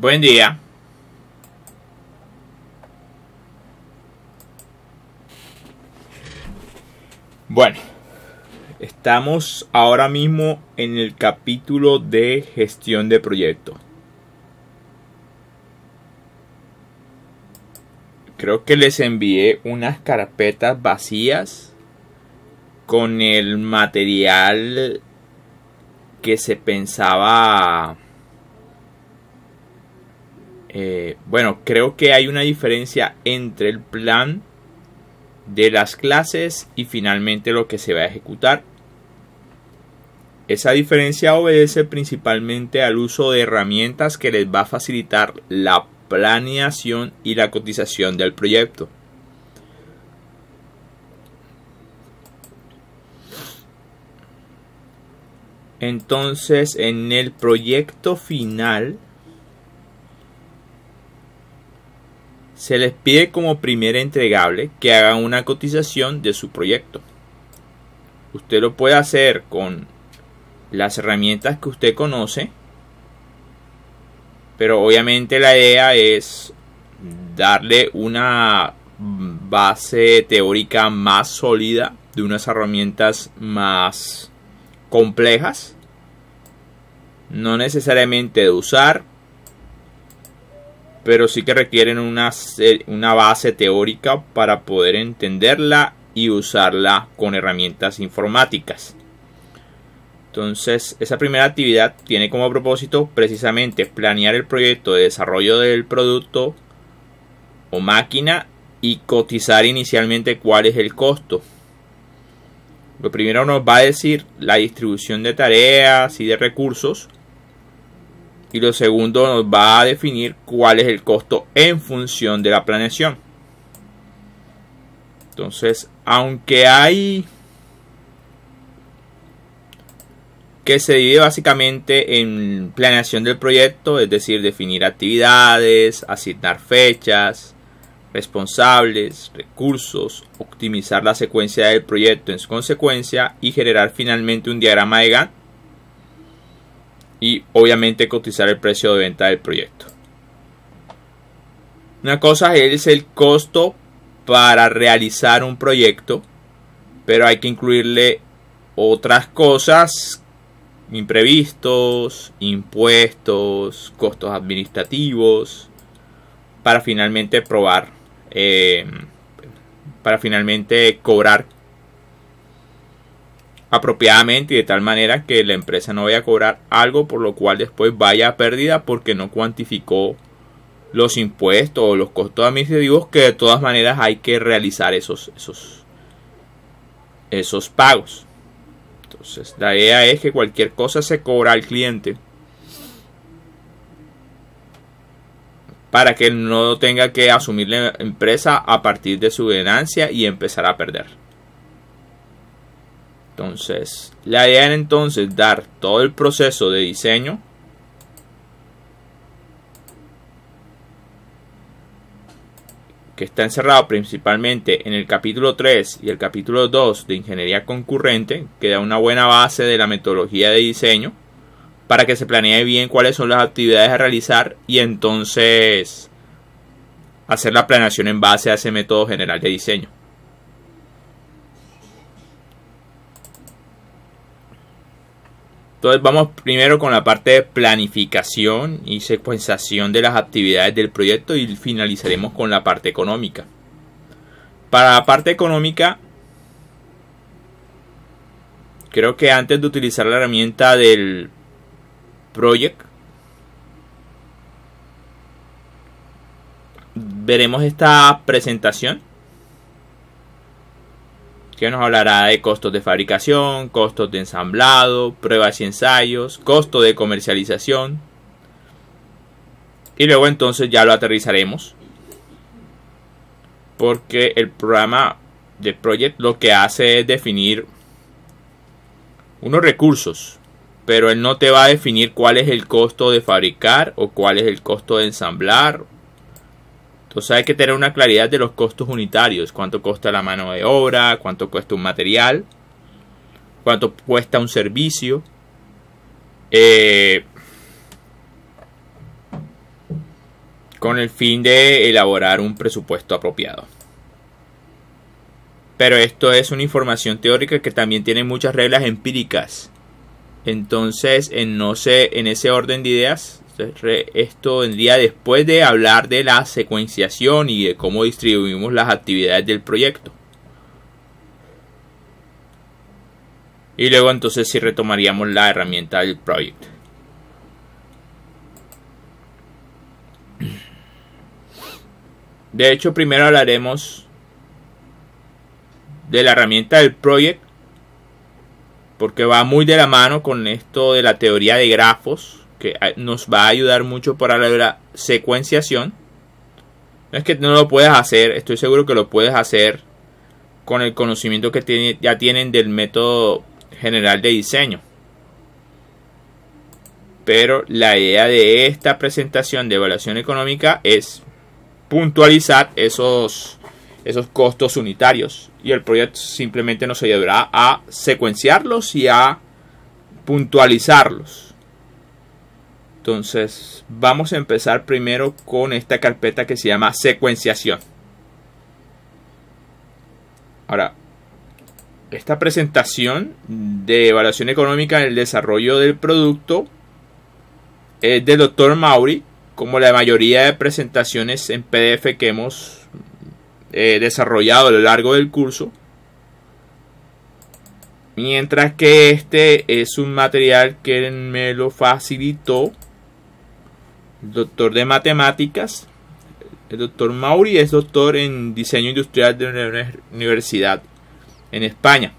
Buen día. Bueno, estamos ahora mismo en el capítulo de gestión de proyectos. Creo que les envié unas carpetas vacías con el material que se pensaba. Bueno, creo que hay una diferencia entre el plan de las clases y finalmente lo que se va a ejecutar. Esa diferencia obedece principalmente al uso de herramientas que les va a facilitar la planeación y la cotización del proyecto. Entonces, en el proyecto final se les pide como primer entregable que hagan una cotización de su proyecto. Usted lo puede hacer con las herramientas que usted conoce, pero obviamente la idea es darle una base teórica más sólida de unas herramientas más complejas, no necesariamente de usar, pero sí que requieren una base teórica para poder entenderla y usarla con herramientas informáticas. Entonces, esa primera actividad tiene como propósito precisamente planear el proyecto de desarrollo del producto o máquina y cotizar inicialmente cuál es el costo. Lo primero nos va a decir la distribución de tareas y de recursos. Y lo segundo nos va a definir cuál es el costo en función de la planeación. Entonces, aunque hay que se divide básicamente en planeación del proyecto, es decir, definir actividades, asignar fechas, responsables, recursos, optimizar la secuencia del proyecto en su consecuencia y generar finalmente un diagrama de Gantt. Y obviamente cotizar el precio de venta del proyecto. Una cosa es el costo para realizar un proyecto, pero hay que incluirle otras cosas, imprevistos, impuestos, costos administrativos, para finalmente cobrar apropiadamente y de tal manera que la empresa no vaya a cobrar algo por lo cual después vaya a pérdida porque no cuantificó los impuestos o los costos administrativos, que de todas maneras hay que realizar esos pagos. Entonces la idea es que cualquier cosa se cobra al cliente para que no tenga que asumir la empresa a partir de su ganancia y empezar a perder. Entonces, la idea era entonces dar todo el proceso de diseño que está encerrado principalmente en el capítulo 3 y el capítulo 2 de ingeniería concurrente, que da una buena base de la metodología de diseño para que se planee bien cuáles son las actividades a realizar y entonces hacer la planeación en base a ese método general de diseño. Entonces vamos primero con la parte de planificación y secuenciación de las actividades del proyecto y finalizaremos con la parte económica. Para la parte económica, creo que antes de utilizar la herramienta del Project, veremos esta presentación que nos hablará de costos de fabricación, costos de ensamblado, pruebas y ensayos, costo de comercialización. Y luego entonces ya lo aterrizaremos. Porque el programa de Project lo que hace es definir unos recursos. Pero él no te va a definir cuál es el costo de fabricar o cuál es el costo de ensamblar. Entonces hay que tener una claridad de los costos unitarios. Cuánto cuesta la mano de obra, cuánto cuesta un material, cuánto cuesta un servicio. con el fin de elaborar un presupuesto apropiado. Pero esto es una información teórica que también tiene muchas reglas empíricas. Entonces, en ese orden de ideas, esto vendría después de hablar de la secuenciación y de cómo distribuimos las actividades del proyecto. Y luego entonces sí retomaríamos la herramienta del project. De hecho, primero hablaremos de la herramienta del project, porque va muy de la mano con esto de la teoría de grafos, que nos va a ayudar mucho para la secuenciación. No es que no lo puedas hacer, estoy seguro que lo puedes hacer con el conocimiento que ya tienen del método general de diseño. Pero la idea de esta presentación de evaluación económica es puntualizar esos costos unitarios, y el proyecto simplemente nos ayudará a secuenciarlos y a puntualizarlos. Entonces vamos a empezar primero con esta carpeta que se llama secuenciación. Ahora, esta presentación de evaluación económica en el desarrollo del producto es del Dr. Maury, como la mayoría de presentaciones en PDF que hemos desarrollado a lo largo del curso. Mientras que este es un material que me lo facilitó el doctor de matemáticas. El doctor Maury es doctor en diseño industrial de una universidad en España.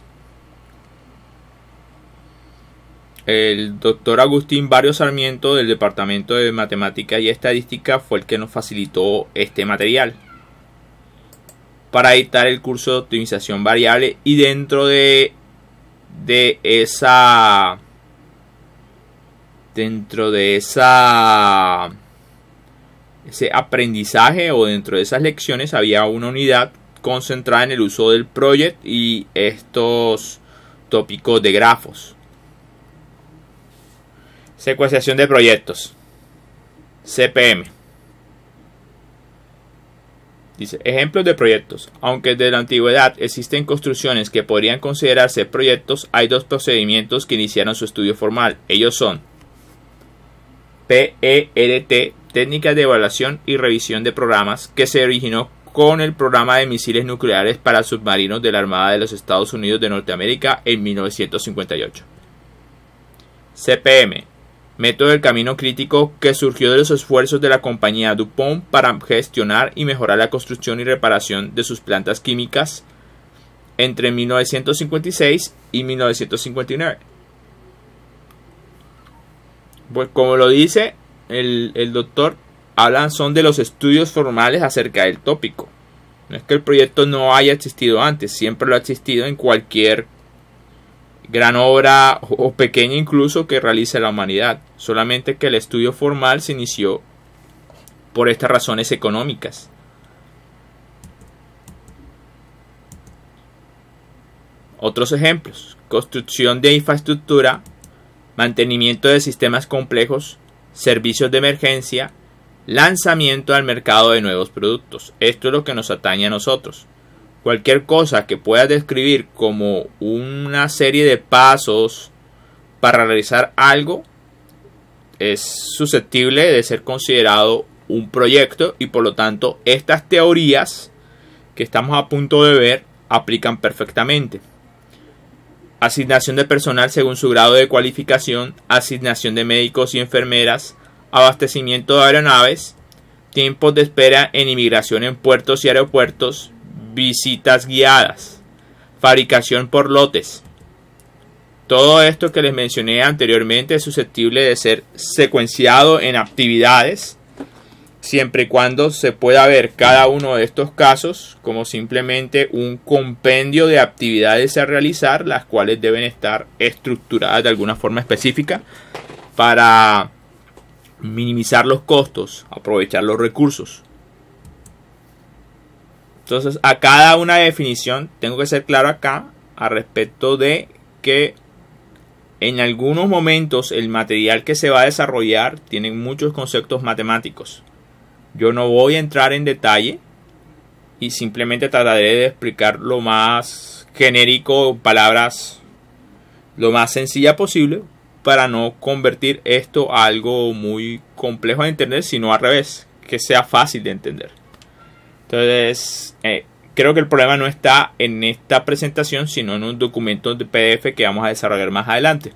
El doctor Agustín Barrios Sarmiento del Departamento de Matemática y Estadística fue el que nos facilitó este material para editar el curso de optimización variable, y dentro de ese aprendizaje, o dentro de esas lecciones, había una unidad concentrada en el uso del project y estos tópicos de grafos. Secuenciación de proyectos, CPM. Dice, ejemplos de proyectos. Aunque desde la antigüedad existen construcciones que podrían considerarse proyectos, hay dos procedimientos que iniciaron su estudio formal. Ellos son PERT, técnicas de evaluación y revisión de programas, que se originó con el programa de misiles nucleares para submarinos de la Armada de los Estados Unidos de Norteamérica en 1958. CPM, método del camino crítico, que surgió de los esfuerzos de la compañía DuPont para gestionar y mejorar la construcción y reparación de sus plantas químicas entre 1956 y 1959. Pues como lo dice el doctor, son de los estudios formales acerca del tópico. No es que el proyecto no haya existido antes, siempre lo ha existido en cualquier gran obra o pequeña incluso que realice la humanidad, solamente que el estudio formal se inició por estas razones económicas. Otros ejemplos: construcción de infraestructura, mantenimiento de sistemas complejos, servicios de emergencia, lanzamiento al mercado de nuevos productos. Esto es lo que nos atañe a nosotros. Cualquier cosa que puedas describir como una serie de pasos para realizar algo es susceptible de ser considerado un proyecto, y por lo tanto estas teorías que estamos a punto de ver aplican perfectamente. Asignación de personal según su grado de cualificación, asignación de médicos y enfermeras, abastecimiento de aeronaves, tiempos de espera en inmigración en puertos y aeropuertos, visitas guiadas, fabricación por lotes. Todo esto que les mencioné anteriormente es susceptible de ser secuenciado en actividades, siempre y cuando se pueda ver cada uno de estos casos como simplemente un compendio de actividades a realizar, las cuales deben estar estructuradas de alguna forma específica para minimizar los costos, aprovechar los recursos. Entonces, a cada una definición tengo que ser claro acá al respecto de que en algunos momentos el material que se va a desarrollar tiene muchos conceptos matemáticos. Yo no voy a entrar en detalle y simplemente trataré de explicar lo más genérico, palabras lo más sencilla posible, para no convertir esto a algo muy complejo de entender, sino al revés, que sea fácil de entender. Entonces, creo que el problema no está en esta presentación, sino en un documento de PDF que vamos a desarrollar más adelante.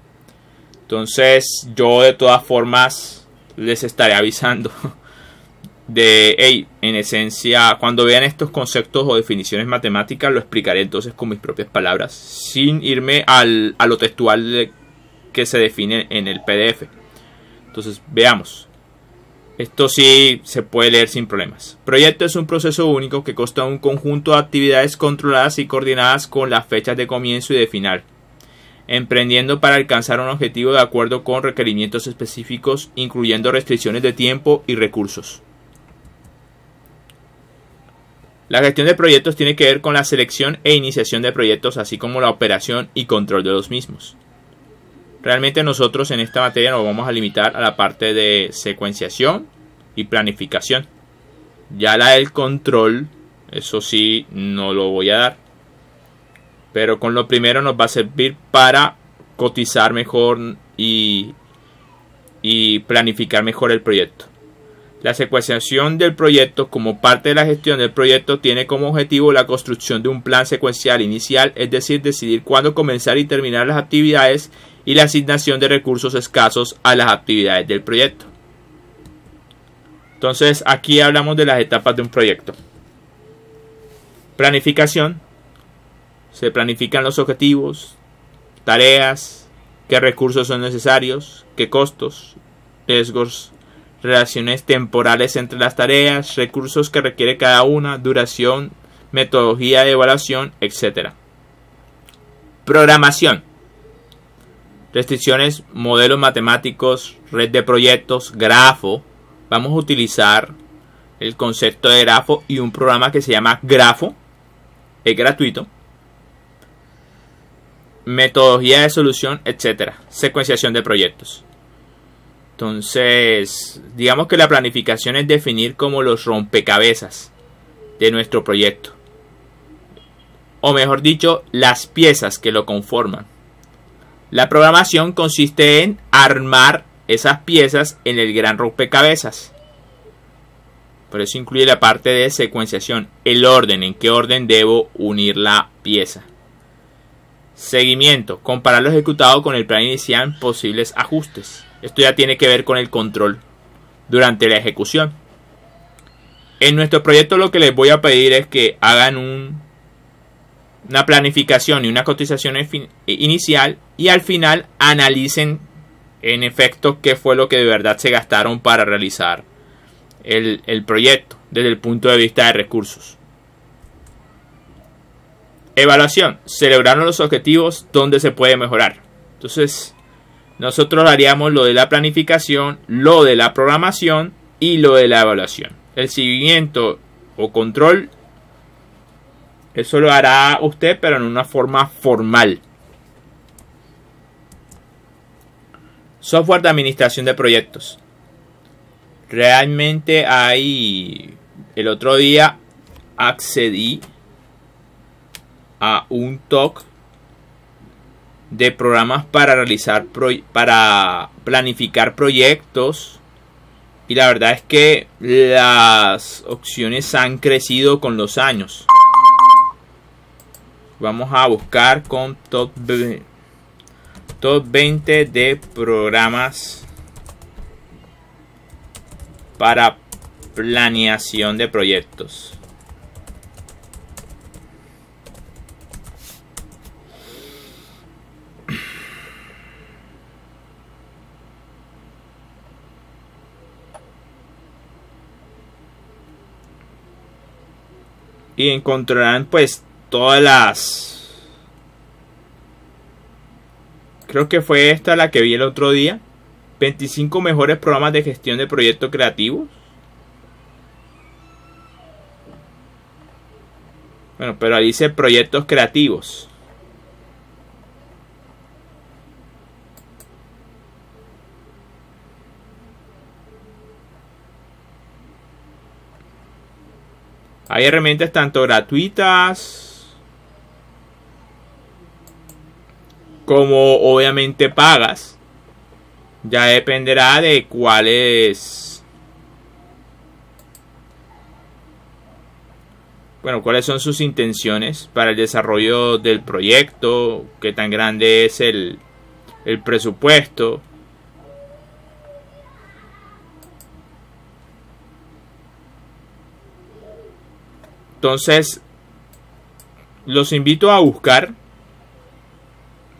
Entonces, yo de todas formas les estaré avisando de, hey, en esencia, cuando vean estos conceptos o definiciones matemáticas, lo explicaré entonces con mis propias palabras, sin irme a lo textual que se define en el PDF. Entonces, veamos. Esto sí se puede leer sin problemas. Proyecto es un proceso único que consta de un conjunto de actividades controladas y coordinadas con las fechas de comienzo y de final, emprendiendo para alcanzar un objetivo de acuerdo con requerimientos específicos, incluyendo restricciones de tiempo y recursos. La gestión de proyectos tiene que ver con la selección e iniciación de proyectos, así como la operación y control de los mismos. Realmente nosotros en esta materia nos vamos a limitar a la parte de secuenciación y planificación. Ya la del control, eso sí, no lo voy a dar. Pero con lo primero nos va a servir para cotizar mejor y planificar mejor el proyecto. La secuenciación del proyecto como parte de la gestión del proyecto tiene como objetivo la construcción de un plan secuencial inicial, es decir, decidir cuándo comenzar y terminar las actividades y la asignación de recursos escasos a las actividades del proyecto. Entonces, aquí hablamos de las etapas de un proyecto. Planificación. Se planifican los objetivos, tareas, qué recursos son necesarios, qué costos, riesgos, relaciones temporales entre las tareas, recursos que requiere cada una, duración, metodología de evaluación, etc. Programación. Restricciones, modelos matemáticos, red de proyectos, grafo. Vamos a utilizar el concepto de grafo y un programa que se llama Grafo. Es gratuito. Metodología de solución, etc. Secuenciación de proyectos. Entonces, digamos que la planificación es definir como los rompecabezas de nuestro proyecto. O mejor dicho, las piezas que lo conforman. La programación consiste en armar esas piezas en el gran rompecabezas. Por eso incluye la parte de secuenciación, el orden, en qué orden debo unir la pieza. Seguimiento, comparar lo ejecutado con el plan inicial, posibles ajustes. Esto ya tiene que ver con el control durante la ejecución. En nuestro proyecto lo que les voy a pedir es que hagan una planificación y una cotización inicial y al final analicen en efecto qué fue lo que de verdad se gastaron para realizar el proyecto desde el punto de vista de recursos. Evaluación. Celebraron los objetivos, donde se puede mejorar. Entonces, nosotros haríamos lo de la planificación, lo de la programación y lo de la evaluación. El seguimiento o control, eso lo hará usted, pero en una forma formal. Software de administración de proyectos. Realmente el otro día accedí a un talk de programas para para planificar proyectos, y la verdad es que las opciones han crecido con los años. Vamos a buscar con top 20 de programas para planeación de proyectos. Y encontrarán pues todas las... Creo que fue esta la que vi el otro día. 25 mejores programas de gestión de proyectos creativos. Bueno, pero ahí dice proyectos creativos. Hay herramientas tanto gratuitas como obviamente pagas. Ya dependerá de cuáles son sus intenciones para el desarrollo del proyecto, qué tan grande es el presupuesto. Entonces, los invito a buscar,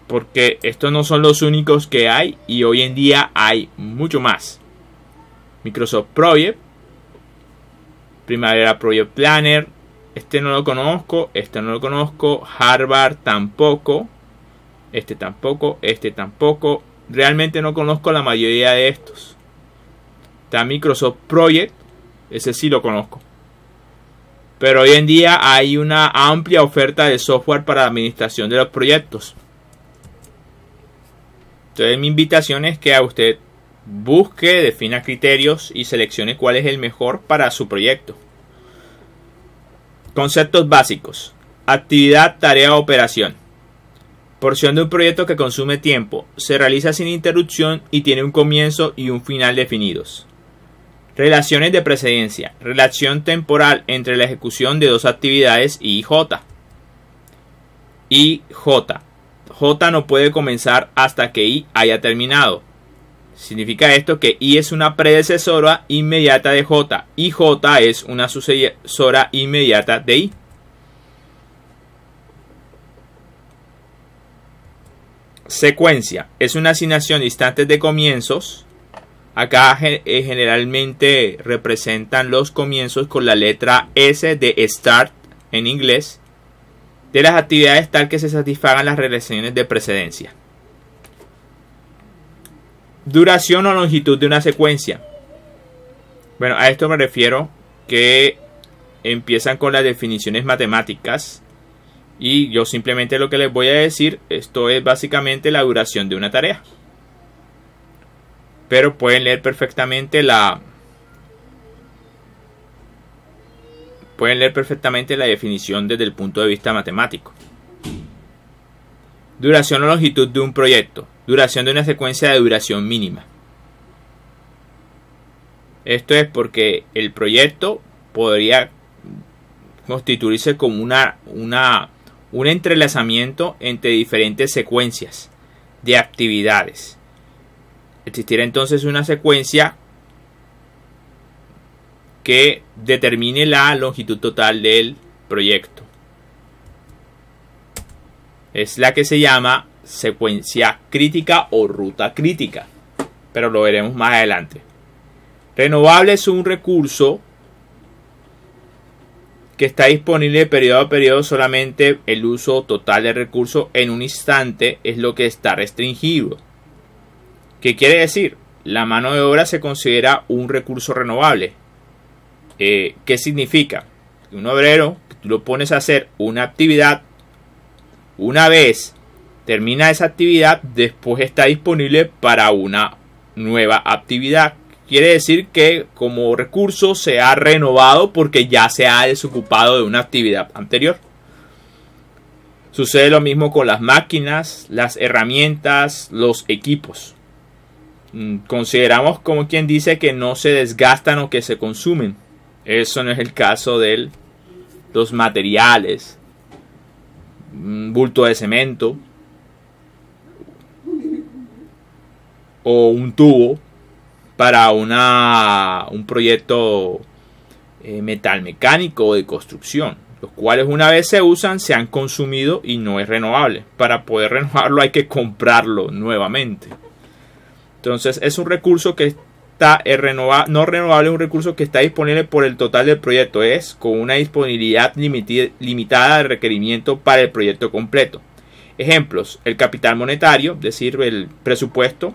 porque estos no son los únicos que hay y hoy en día hay mucho más. Microsoft Project, Primavera Project Planner, este no lo conozco, este no lo conozco, Harvard tampoco, este tampoco, este tampoco. Realmente no conozco la mayoría de estos. Está Microsoft Project, ese sí lo conozco. Pero hoy en día hay una amplia oferta de software para la administración de los proyectos. Entonces mi invitación es que a usted busque, defina criterios y seleccione cuál es el mejor para su proyecto. Conceptos básicos. Actividad, tarea, operación. Porción de un proyecto que consume tiempo. Se realiza sin interrupción y tiene un comienzo y un final definidos. Relaciones de precedencia. Relación temporal entre la ejecución de dos actividades y J. Y J. J no puede comenzar hasta que I haya terminado. Significa esto que I es una predecesora inmediata de J y J es una sucesora inmediata de I. Secuencia. Es una asignación de instantes de comienzos. Acá generalmente representan los comienzos con la letra S de Start en inglés, de las actividades tal que se satisfagan las relaciones de precedencia. Duración o longitud de una secuencia. Bueno, a esto me refiero que empiezan con las definiciones matemáticas y yo simplemente lo que les voy a decir, esto es básicamente la duración de una tarea. Pero pueden leer perfectamente la definición desde el punto de vista matemático. Duración o longitud de un proyecto. Duración de una secuencia de duración mínima. Esto es porque el proyecto podría constituirse como un entrelazamiento entre diferentes secuencias de actividades. Existirá entonces una secuencia que determine la longitud total del proyecto. Es la que se llama secuencia crítica o ruta crítica, pero lo veremos más adelante. Renovable es un recurso que está disponible de periodo a periodo. Solamente el uso total del recurso en un instante es lo que está restringido. ¿Qué quiere decir? La mano de obra se considera un recurso renovable. ¿Qué significa? Un obrero, tú lo pones a hacer una actividad, una vez termina esa actividad, después está disponible para una nueva actividad. Quiere decir que como recurso se ha renovado porque ya se ha desocupado de una actividad anterior. Sucede lo mismo con las máquinas, las herramientas, los equipos. Consideramos como quien dice que no se desgastan o que se consumen. Eso no es el caso de los materiales, un bulto de cemento o un tubo para un proyecto metalmecánico o de construcción, los cuales una vez se usan se han consumido y no es renovable. Para poder renovarlo hay que comprarlo nuevamente. Entonces es un recurso que está no renovable, un recurso que está disponible por el total del proyecto, es con una disponibilidad limitada de requerimiento para el proyecto completo. Ejemplos: el capital monetario, es decir, el presupuesto,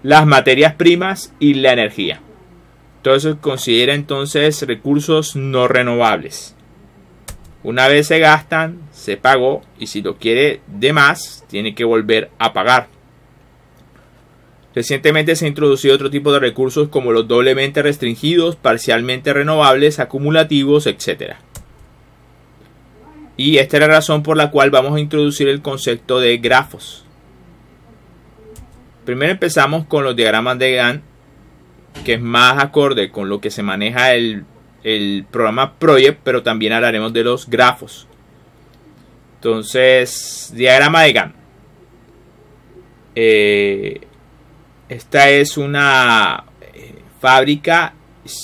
las materias primas y la energía. Entonces considera entonces recursos no renovables. Una vez se gastan, se pagó, y si lo quiere de más, tiene que volver a pagar. Recientemente se ha introducido otro tipo de recursos como los doblemente restringidos, parcialmente renovables, acumulativos, etc. Y esta es la razón por la cual vamos a introducir el concepto de grafos. Primero empezamos con los diagramas de Gantt, que es más acorde con lo que se maneja el programa Project, pero también hablaremos de los grafos. Entonces, diagrama de Gantt. Esta es una fábrica.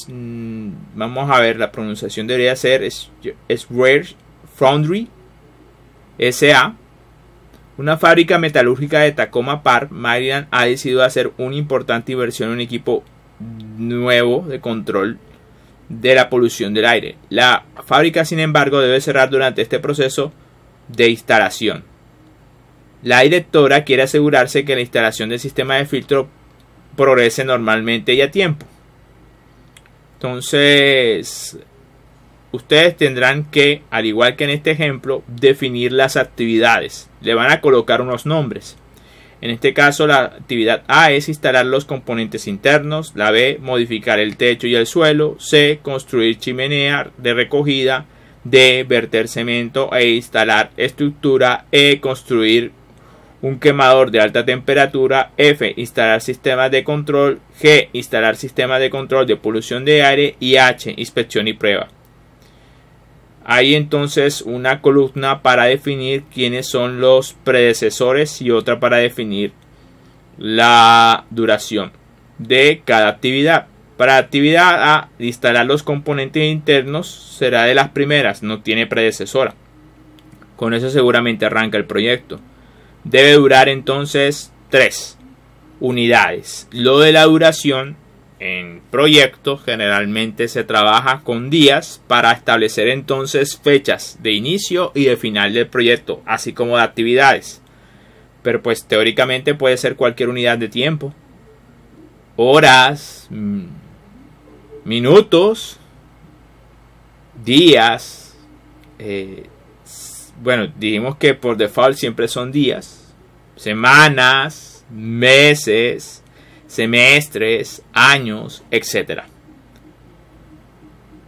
Vamos a ver, la pronunciación debería ser Rare Foundry S.A. Una fábrica metalúrgica de Tacoma Park, Maryland, ha decidido hacer una importante inversión en un equipo nuevo de control de la polución del aire. La fábrica, sin embargo, debe cerrar durante este proceso de instalación. La directora quiere asegurarse que la instalación del sistema de filtro progrese normalmente y a tiempo. Entonces, ustedes tendrán que, al igual que en este ejemplo, definir las actividades. Le van a colocar unos nombres. En este caso, la actividad A es instalar los componentes internos. La B, modificar el techo y el suelo. C, construir chimenea de recogida. D, verter cemento e instalar estructura. E, construir un quemador de alta temperatura. F, instalar sistemas de control. G, instalar sistemas de control de polución de aire. Y H, inspección y prueba. Hay entonces una columna para definir quiénes son los predecesores y otra para definir la duración de cada actividad. Para la actividad A, instalar los componentes internos será de las primeras, no tiene predecesora. Con eso seguramente arranca el proyecto. Debe durar entonces 3 unidades. Lo de la duración en proyectos generalmente se trabaja con días para establecer entonces fechas de inicio y de final del proyecto, así como de actividades. Pero pues teóricamente puede ser cualquier unidad de tiempo. Horas, minutos, días. Bueno, dijimos que por default siempre son días, semanas, meses, semestres, años, etc.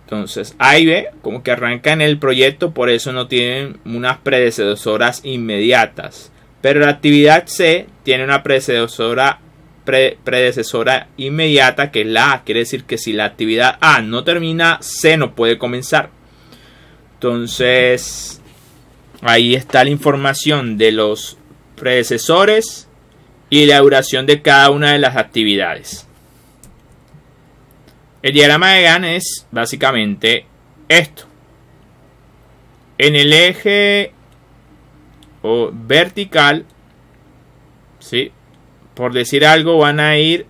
Entonces A y B como que arrancan el proyecto, por eso no tienen unas predecesoras inmediatas. Pero la actividad C tiene una predecesora inmediata, que es la A. Quiere decir que si la actividad A no termina, C no puede comenzar. Entonces ahí está la información de los predecesores y la duración de cada una de las actividades. El diagrama de Gantt es básicamente esto. En el eje vertical, ¿sí?, por decir algo, van a ir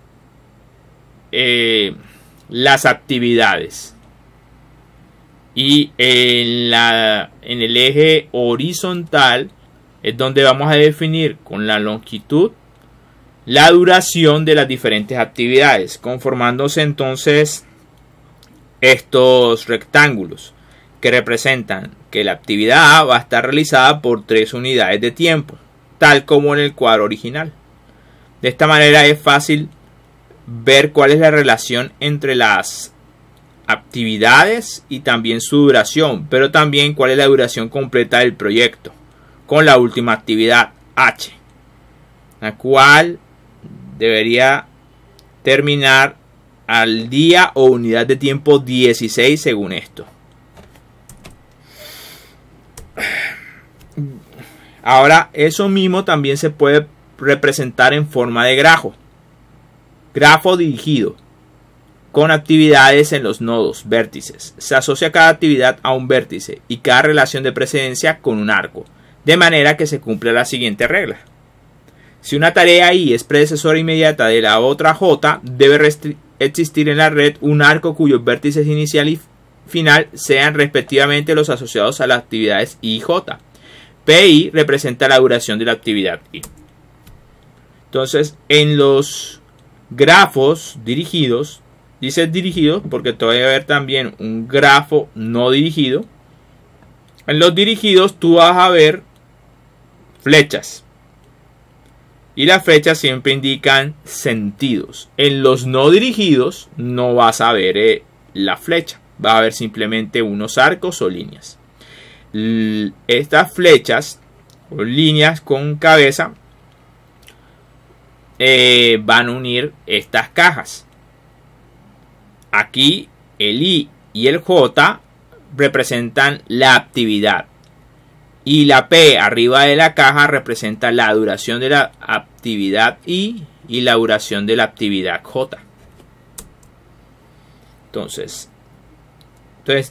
las actividades. Y en el eje horizontal es donde vamos a definir con la longitud la duración de las diferentes actividades, conformándose entonces estos rectángulos que representan que la actividad A va a estar realizada por 3 unidades de tiempo, tal como en el cuadro original. De esta manera es fácil ver cuál es la relación entre las actividades y también su duración, pero también cuál es la duración completa del proyecto, con la última actividad H, la cual debería terminar al día o unidad de tiempo 16 según esto. Ahora, eso mismo también se puede representar en forma de grafo. Grafo dirigido con actividades en los nodos, vértices. Se asocia cada actividad a un vértice y cada relación de precedencia con un arco, de manera que se cumple la siguiente regla. Si una tarea I es predecesora inmediata de la otra J, debe existir en la red un arco cuyos vértices inicial y final sean respectivamente los asociados a las actividades I y J. PI representa la duración de la actividad I. Entonces, en los grafos dirigidos, dice dirigido porque puede haber también un grafo no dirigido. En los dirigidos tú vas a ver flechas. Y las flechas siempre indican sentidos. En los no dirigidos no vas a ver la flecha. Va a haber simplemente unos arcos o líneas. estas flechas o líneas con cabeza van a unir estas cajas. Aquí el I y el J representan la actividad y la P arriba de la caja representa la duración de la actividad I y la duración de la actividad J. Entonces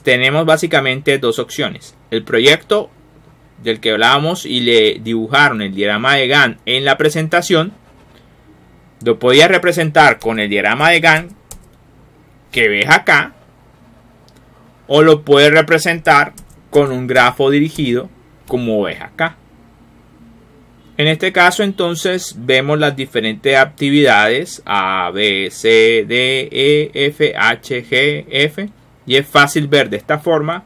tenemos básicamente dos opciones: el proyecto del que hablábamos y le dibujaron el diagrama de Gantt en la presentación, lo podía representar con el diagrama de Gantt que ves acá, o lo puedes representar con un grafo dirigido como ves acá. En este caso entonces vemos las diferentes actividades A, B, C, D, E, F, H, G, F, y es fácil ver de esta forma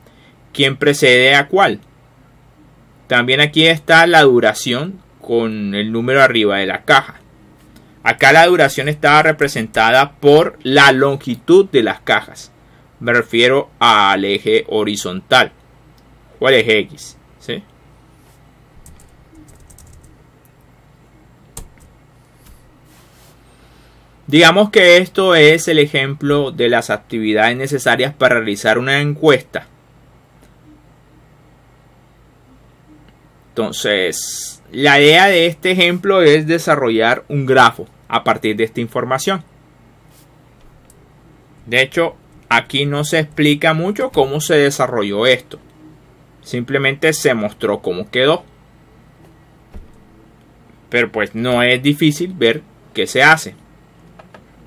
quién precede a cuál. También aquí está la duración con el número arriba de la caja. Acá la duración estaba representada por la longitud de las cajas. Me refiero al eje horizontal o al eje X, ¿sí? Digamos que esto es el ejemplo de las actividades necesarias para realizar una encuesta. Entonces, la idea de este ejemplo es desarrollar un grafo a partir de esta información. De hecho, aquí no se explica mucho cómo se desarrolló esto. Simplemente se mostró cómo quedó. Pero pues no es difícil ver qué se hace.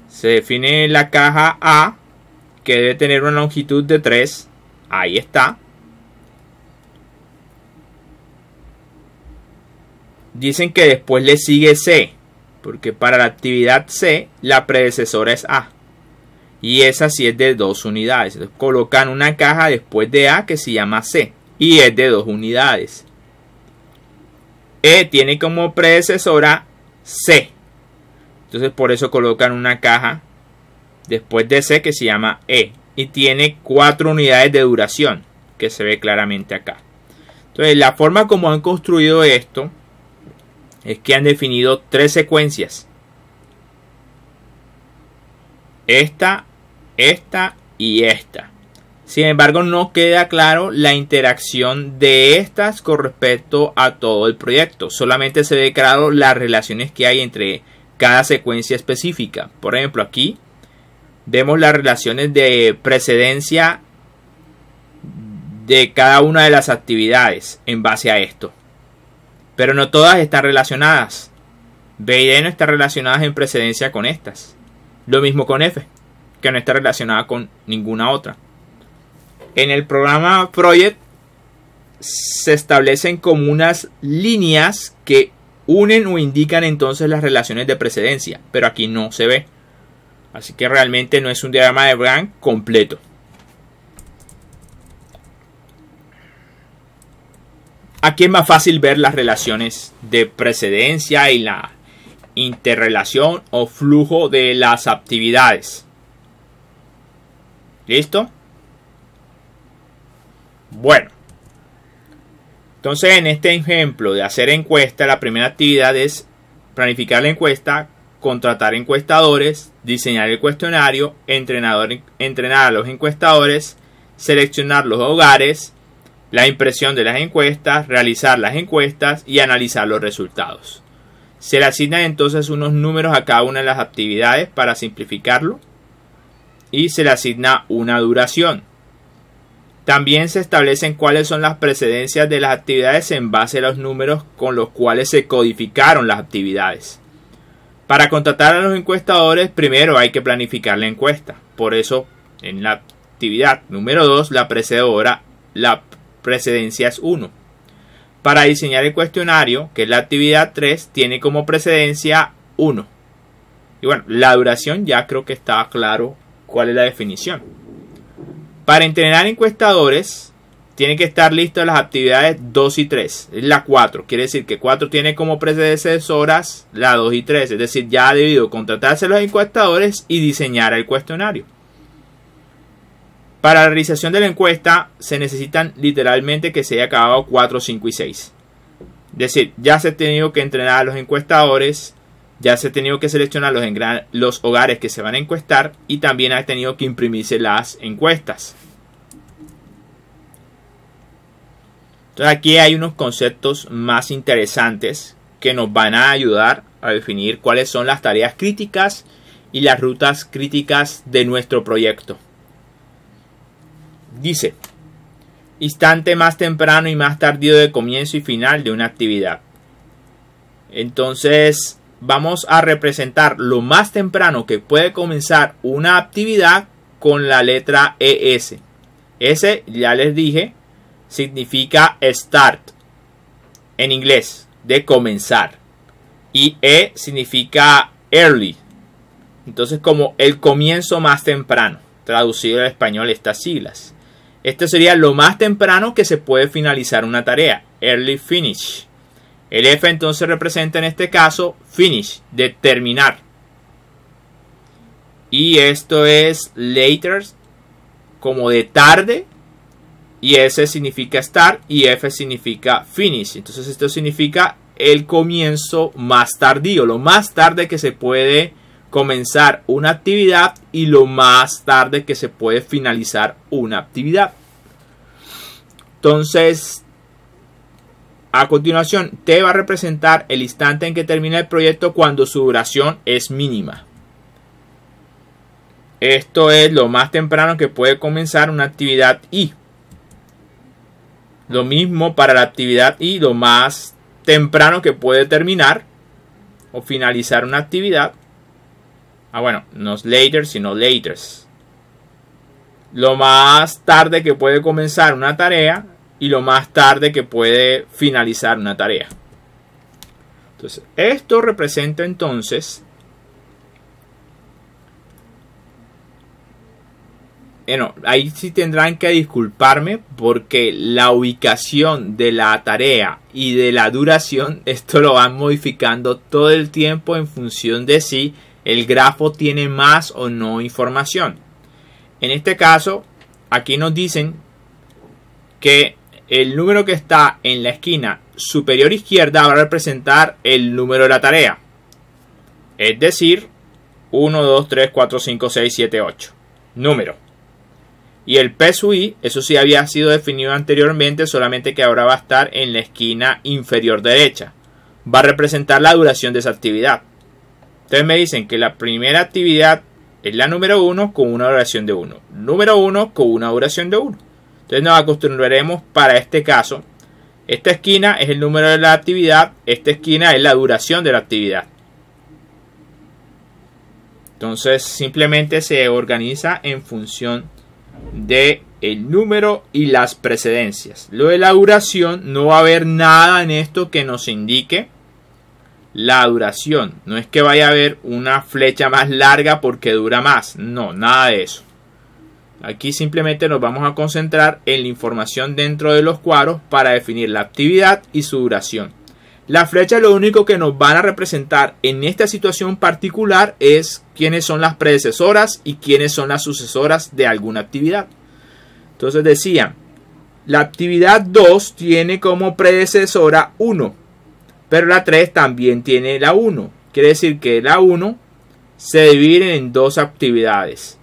Se define la caja A, que debe tener una longitud de 3. Ahí está. Dicen que después le sigue C, porque para la actividad C la predecesora es A. Y esa sí es de 2 unidades. Entonces colocan una caja después de A que se llama C y es de 2 unidades. E tiene como predecesora C. Entonces por eso colocan una caja después de C que se llama E. Y tiene 4 unidades de duración, que se ve claramente acá. Entonces la forma como han construido esto es que han definido 3 secuencias. Esta y esta. Sin embargo, no queda claro la interacción de estas con respecto a todo el proyecto. Solamente se ve claro las relaciones que hay entre cada secuencia específica. Por ejemplo, aquí vemos las relaciones de precedencia de cada una de las actividades en base a esto. Pero no todas están relacionadas. B y D no están relacionadas en precedencia con estas. Lo mismo con F, que no está relacionada con ninguna otra. En el programa Project se establecen como unas líneas que unen o indican entonces las relaciones de precedencia, pero aquí no se ve. Así que realmente no es un diagrama de Gantt completo. Aquí es más fácil ver las relaciones de precedencia y la interrelación o flujo de las actividades. ¿Listo? Bueno. Entonces en este ejemplo de hacer encuesta, la primera actividad es planificar la encuesta, contratar encuestadores, diseñar el cuestionario, entrenar a los encuestadores, seleccionar los hogares, la impresión de las encuestas, realizar las encuestas y analizar los resultados. Se le asignan entonces unos números a cada una de las actividades para simplificarlo y se le asigna una duración. También se establecen cuáles son las precedencias de las actividades en base a los números con los cuales se codificaron las actividades. Para contratar a los encuestadores, primero hay que planificar la encuesta. Por eso, en la actividad número 2, la precedencia es 1. Para diseñar el cuestionario, que es la actividad 3, tiene como precedencia 1. Y bueno, la duración ya creo que está claro cuál es la definición. Para entrenar encuestadores, tienen que estar listas las actividades 2 y 3. Es la 4. Quiere decir que 4 tiene como predecesoras la 2 y 3. Es decir, ya ha debido contratarse los encuestadores y diseñar el cuestionario. Para la realización de la encuesta se necesitan literalmente que se haya acabado 4, 5 y 6. Es decir, ya se ha tenido que entrenar a los encuestadores, ya se ha tenido que seleccionar los hogares que se van a encuestar y también ha tenido que imprimirse las encuestas. Entonces aquí hay unos conceptos más interesantes que nos van a ayudar a definir cuáles son las tareas críticas y las rutas críticas de nuestro proyecto. Dice: instante más temprano y más tardío de comienzo y final de una actividad. Entonces vamos a representar lo más temprano que puede comenzar una actividad con la letra ES. S, ya les dije, significa start en inglés, de comenzar. Y E significa early. Entonces, como el comienzo más temprano, traducido al español estas siglas. Este sería lo más temprano que se puede finalizar una tarea, early finish. El F entonces representa en este caso finish, de terminar. Y esto es later, como de tarde. Y S significa start y F significa finish. Entonces esto significa el comienzo más tardío, lo más tarde que se puede comenzar una actividad y lo más tarde que se puede finalizar una actividad. Entonces, a continuación, T va a representar el instante en que termina el proyecto cuando su duración es mínima. Esto es lo más temprano que puede comenzar una actividad I. Lo mismo para la actividad I, lo más temprano que puede terminar o finalizar una actividad. Bueno, no es later, sino laters. Lo más tarde que puede comenzar una tarea y lo más tarde que puede finalizar una tarea. Entonces, esto representa entonces bueno, ahí sí tendrán que disculparme porque la ubicación de la tarea y de la duración, esto lo van modificando todo el tiempo en función de si el grafo tiene más o no información. En este caso, aquí nos dicen que el número que está en la esquina superior izquierda va a representar el número de la tarea. Es decir, 1, 2, 3, 4, 5, 6, 7, 8. Número. Y el PSUI, eso sí había sido definido anteriormente, solamente que ahora va a estar en la esquina inferior derecha. Va a representar la duración de esa actividad. Entonces me dicen que la primera actividad es la número 1 con una duración de 1. Número 1 con una duración de 1. Entonces nos acostumbraremos para este caso. Esta esquina es el número de la actividad. Esta esquina es la duración de la actividad. Entonces simplemente se organiza en función de el número y las precedencias. Lo de la duración, no va a haber nada en esto que nos indique la duración. No es que vaya a haber una flecha más larga porque dura más. No, nada de eso. Aquí simplemente nos vamos a concentrar en la información dentro de los cuadros para definir la actividad y su duración. La flecha lo único que nos van a representar en esta situación particular es quiénes son las predecesoras y quiénes son las sucesoras de alguna actividad. Entonces decían, la actividad 2 tiene como predecesora 1, pero la 3 también tiene la 1. Quiere decir que la 1 se divide en dos actividades,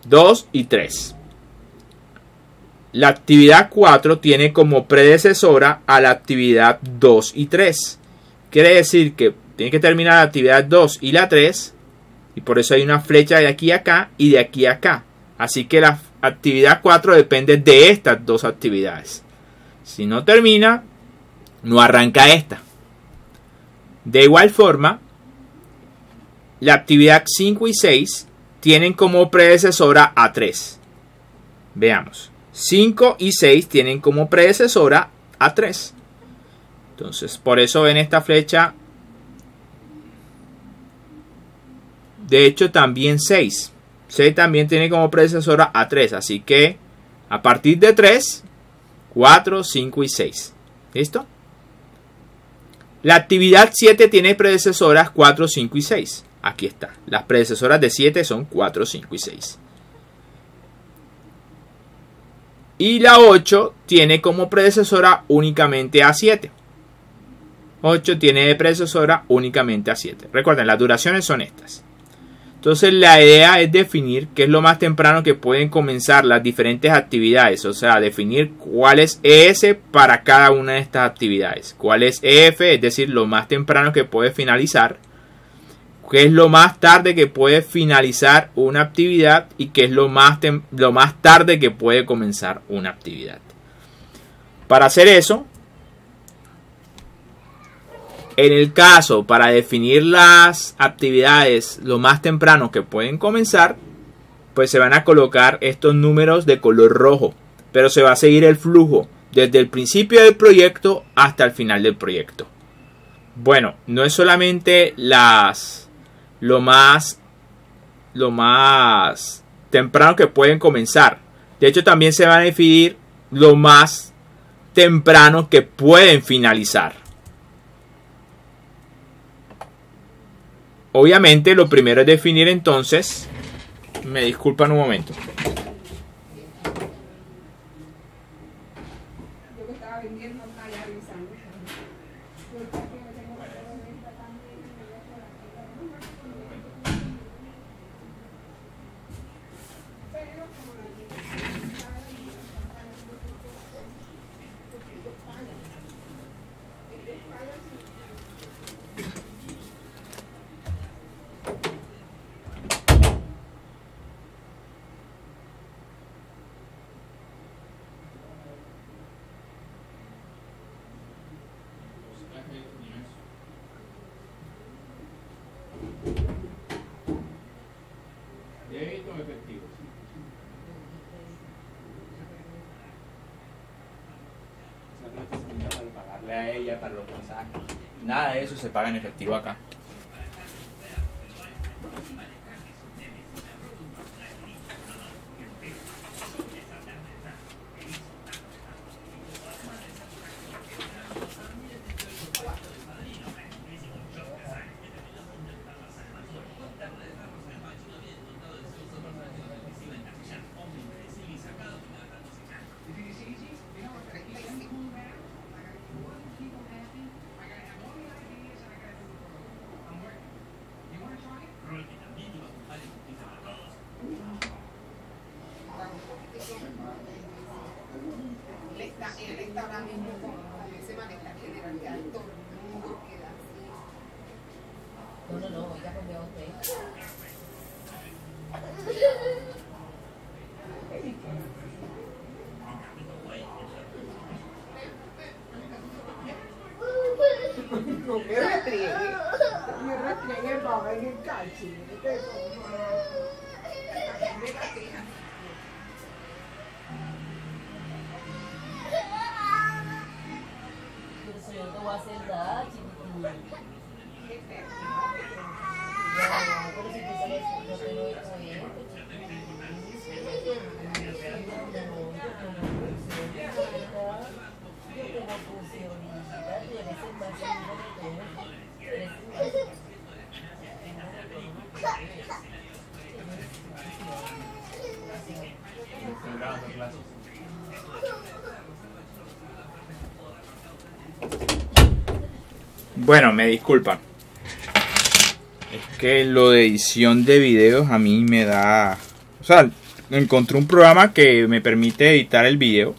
2 y 3. La actividad 4 tiene como predecesora a la actividad 2 y 3. Quiere decir que tiene que terminar la actividad 2 y la 3. Y por eso hay una flecha de aquí a acá y de aquí a acá. Así que la actividad 4 depende de estas dos actividades. Si no termina, no arranca esta. De igual forma, la actividad 5 y 6 tienen como predecesora a 3. Veamos. 5 y 6 tienen como predecesora a 3. Entonces, por eso ven esta flecha. De hecho, también 6. 6 también tiene como predecesora a 3. Así que, a partir de 3, 4, 5 y 6. ¿Listo? La actividad 7 tiene predecesoras 4, 5 y 6. Aquí está. Las predecesoras de 7 son 4, 5 y 6. Y la 8 tiene como predecesora únicamente a 7. 8 tiene de predecesora únicamente a 7. Recuerden, las duraciones son estas. Entonces la idea es definir qué es lo más temprano que pueden comenzar las diferentes actividades. O sea, definir cuál es ES para cada una de estas actividades. Cuál es EF, es decir, lo más temprano que puede finalizar. Qué es lo más tarde que puede finalizar una actividad. Y qué es lo más tarde que puede comenzar una actividad. Para hacer eso, en el caso, para definir las actividades lo más temprano que pueden comenzar, pues se van a colocar estos números de color rojo. Pero se va a seguir el flujo desde el principio del proyecto hasta el final del proyecto. Bueno, no es solamente lo más temprano que pueden comenzar. De hecho, también se van a definir lo más temprano que pueden finalizar. Obviamente lo primero es definir entonces, me disculpan un momento. A ella para los mensajes. Nada de eso se paga en efectivo acá. Él está ahora mismo con ese maneja generalidad de todo el mundo queda así. No, ya cambió usted. No me restriegue, papá, en el cachete. Yo te voy a hacer nada, chiquitín. Pero si tú sabes, yo te lo he hecho bien. Yo te lo puse ahorita. Tú eres el más seguro de todos. Eres el más seguro. Bueno, me disculpan. Es que lo de edición de videos a mí me da... O sea, encontré un programa que me permite editar el video.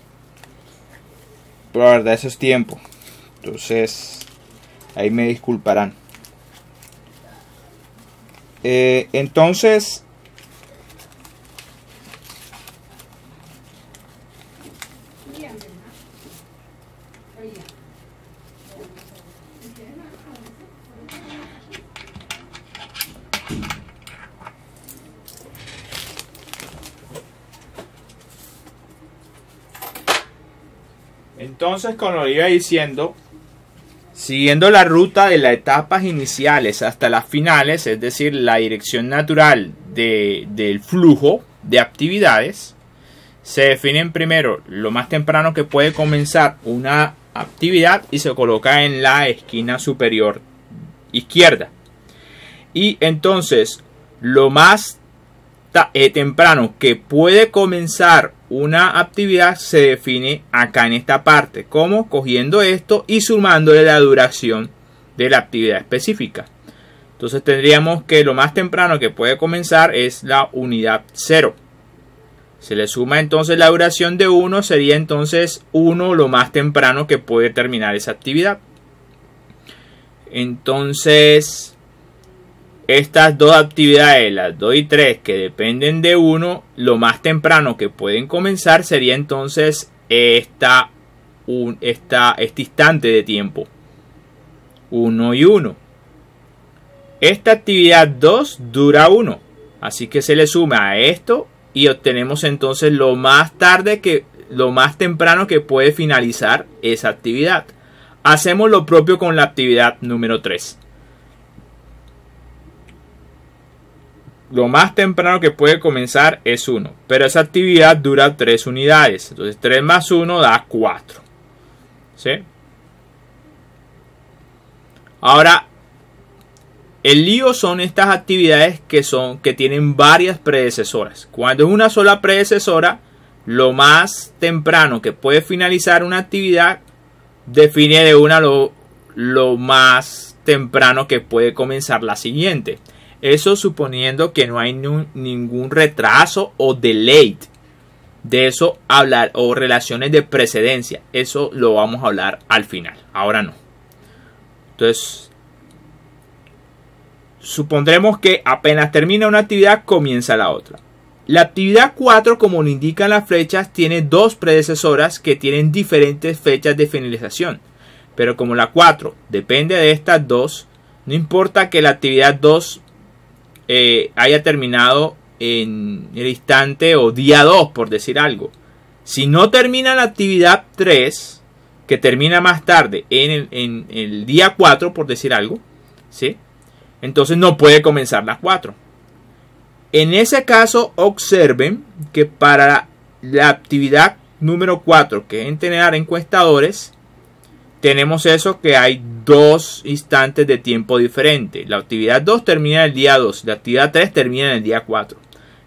Pero la verdad eso es tiempo. Entonces, ahí me disculparán. Entonces... Entonces, como lo iba diciendo, siguiendo la ruta de las etapas iniciales hasta las finales, es decir, la dirección natural del flujo de actividades, se definen primero lo más temprano que puede comenzar una actividad y se coloca en la esquina superior izquierda. Y entonces, lo más temprano que puede comenzar una actividad se define acá en esta parte, como cogiendo esto y sumándole la duración de la actividad específica. Entonces tendríamos que lo más temprano que puede comenzar es la unidad 0. Se le suma entonces la duración de 1, sería entonces 1 lo más temprano que puede terminar esa actividad. Entonces estas dos actividades, las 2 y 3, que dependen de 1, lo más temprano que pueden comenzar sería entonces este instante de tiempo, 1 y 1. Esta actividad 2 dura 1, así que se le suma a esto y obtenemos entonces lo más temprano que puede finalizar esa actividad. Hacemos lo propio con la actividad número 3. Lo más temprano que puede comenzar es 1, pero esa actividad dura 3 unidades. Entonces 3 más 1 da 4. ¿Sí? Ahora, el lío son estas actividades que tienen varias predecesoras. Cuando es una sola predecesora, lo más temprano que puede finalizar una actividad define de una lo más temprano que puede comenzar la siguiente. Eso suponiendo que no hay ningún retraso o delay. De eso hablar, o relaciones de precedencia. Eso lo vamos a hablar al final. Ahora no. Entonces, supondremos que apenas termina una actividad, comienza la otra. La actividad 4, como lo indican las flechas, tiene dos predecesoras que tienen diferentes fechas de finalización. Pero como la 4 depende de estas dos, no importa que la actividad 2 haya terminado en el instante o día 2, por decir algo. Si no termina la actividad 3, que termina más tarde en el día 4, por decir algo, ¿sí? Entonces no puede comenzar la 4. En ese caso, observen que para la actividad número 4, que es entrenar encuestadores, tenemos eso, que hay dos instantes de tiempo diferentes. La actividad 2 termina el día 2, la actividad 3 termina en el día 4.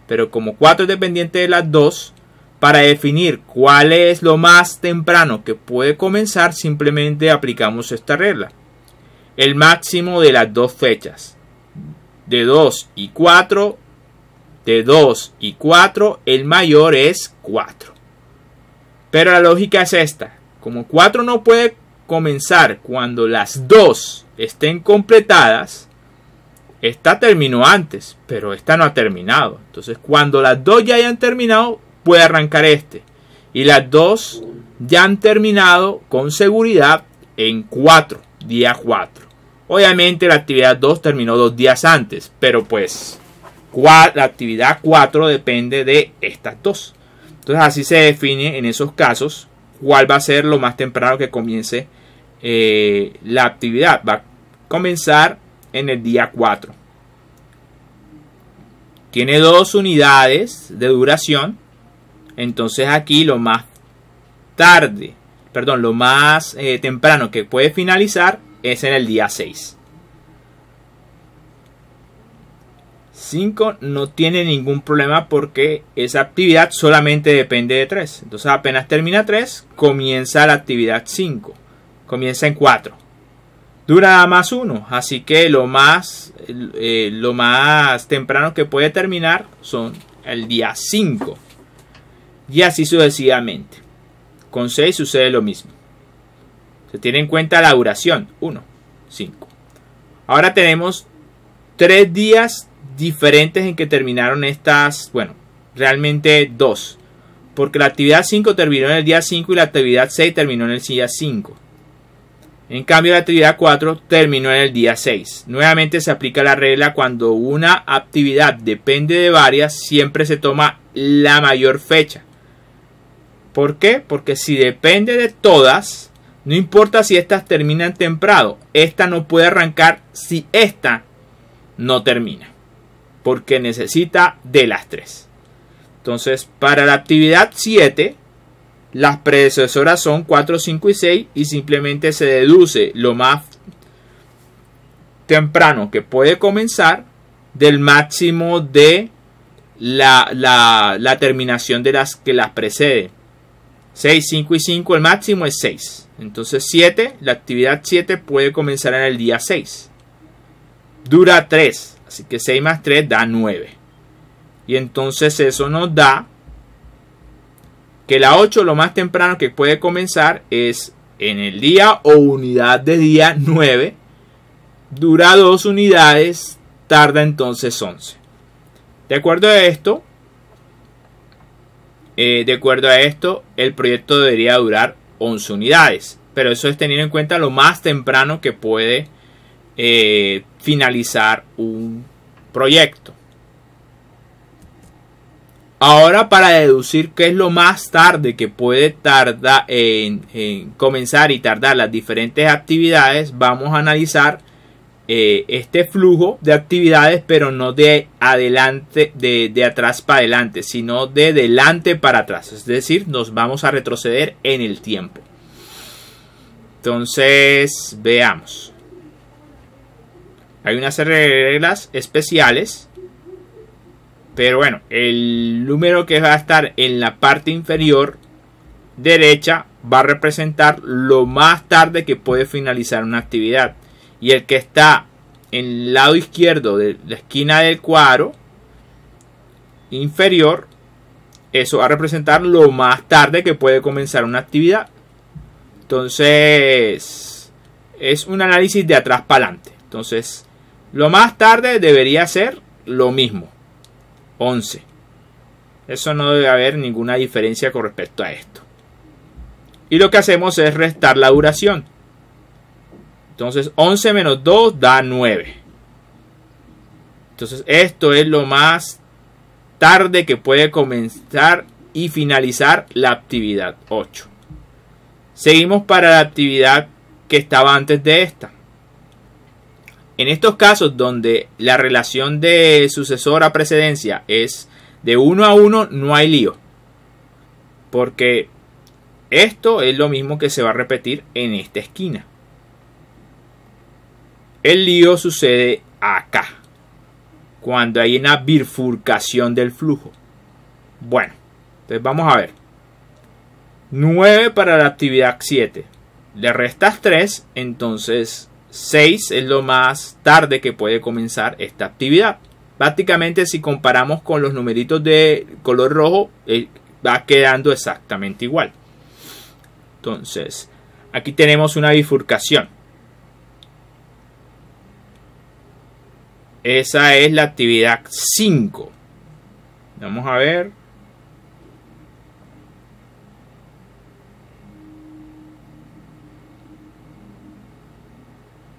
Pero como 4 es dependiente de las 2, para definir cuál es lo más temprano que puede comenzar, simplemente aplicamos esta regla. El máximo de las dos fechas, de 2 y 4, de 2 y 4, el mayor es 4. Pero la lógica es esta. Como 4 no puede comenzar cuando las 2 estén completadas, esta terminó antes, pero esta no ha terminado. Entonces, cuando las 2 ya hayan terminado, puede arrancar este. Y las 2 ya han terminado con seguridad en 4, día 4. Obviamente la actividad 2 terminó 2 días antes, pero pues la actividad 4 depende de estas 2. Entonces así se define en esos casos cuál va a ser lo más temprano que comience la actividad. Va a comenzar en el día 4. Tiene 2 unidades de duración. Entonces aquí lo más temprano que puede finalizar es en el día 6. 5 no tiene ningún problema porque esa actividad solamente depende de 3. Entonces apenas termina 3, comienza la actividad 5. Comienza en 4. Dura más 1. Así que lo más temprano que puede terminar son el día 5. Y así sucesivamente. Con 6 sucede lo mismo. Se tiene en cuenta la duración. 1, 5. Ahora tenemos 3 días diferentes en que terminaron estas. Bueno, realmente 2. Porque la actividad 5 terminó en el día 5 y la actividad 6 terminó en el día 5. En cambio, la actividad 4 terminó en el día 6. Nuevamente se aplica la regla: cuando una actividad depende de varias, siempre se toma la mayor fecha. ¿Por qué? Porque si depende de todas, no importa si estas terminan temprano, esta no puede arrancar si esta no termina, porque necesita de las 3. Entonces, para la actividad 7, las predecesoras son 4, 5 y 6 y simplemente se deduce lo más temprano que puede comenzar del máximo de la terminación de las que las preceden. 6, 5 y 5, el máximo es 6. Entonces 7, la actividad 7 puede comenzar en el día 6. Dura 3, así que 6 más 3 da 9. Y entonces eso nos da que la 8 lo más temprano que puede comenzar es en el día o unidad de día 9. Dura 2 unidades, tarda entonces 11. De acuerdo a esto, el proyecto debería durar 11 unidades. Pero eso es teniendo en cuenta lo más temprano que puede finalizar un proyecto. Ahora, para deducir qué es lo más tarde que puede tardar en comenzar y tardar las diferentes actividades, vamos a analizar este flujo de actividades, pero no de adelante, de atrás para adelante, sino de delante para atrás. Es decir, nos vamos a retroceder en el tiempo. Entonces, veamos. Hay una serie de reglas especiales. Pero bueno, el número que va a estar en la parte inferior derecha va a representar lo más tarde que puede finalizar una actividad. Y el que está en el lado izquierdo de la esquina del cuadro inferior, eso va a representar lo más tarde que puede comenzar una actividad. Entonces, es un análisis de atrás para adelante. Entonces, lo más tarde debería ser lo mismo. 11. Eso no debe haber ninguna diferencia con respecto a esto. Y lo que hacemos es restar la duración. Entonces 11 menos 2 da 9. Entonces esto es lo más tarde que puede comenzar y finalizar la actividad 8. Seguimos para la actividad que estaba antes de esta. En estos casos donde la relación de sucesor a precedencia es de 1 a 1, no hay lío. Porque esto es lo mismo que se va a repetir en esta esquina. El lío sucede acá, cuando hay una bifurcación del flujo. Bueno, entonces vamos a ver. 9 para la actividad 7. Le restas 3, entonces 6 es lo más tarde que puede comenzar esta actividad. Prácticamente, si comparamos con los numeritos de color rojo, va quedando exactamente igual. Entonces, aquí tenemos una bifurcación. Esa es la actividad 5. Vamos a ver.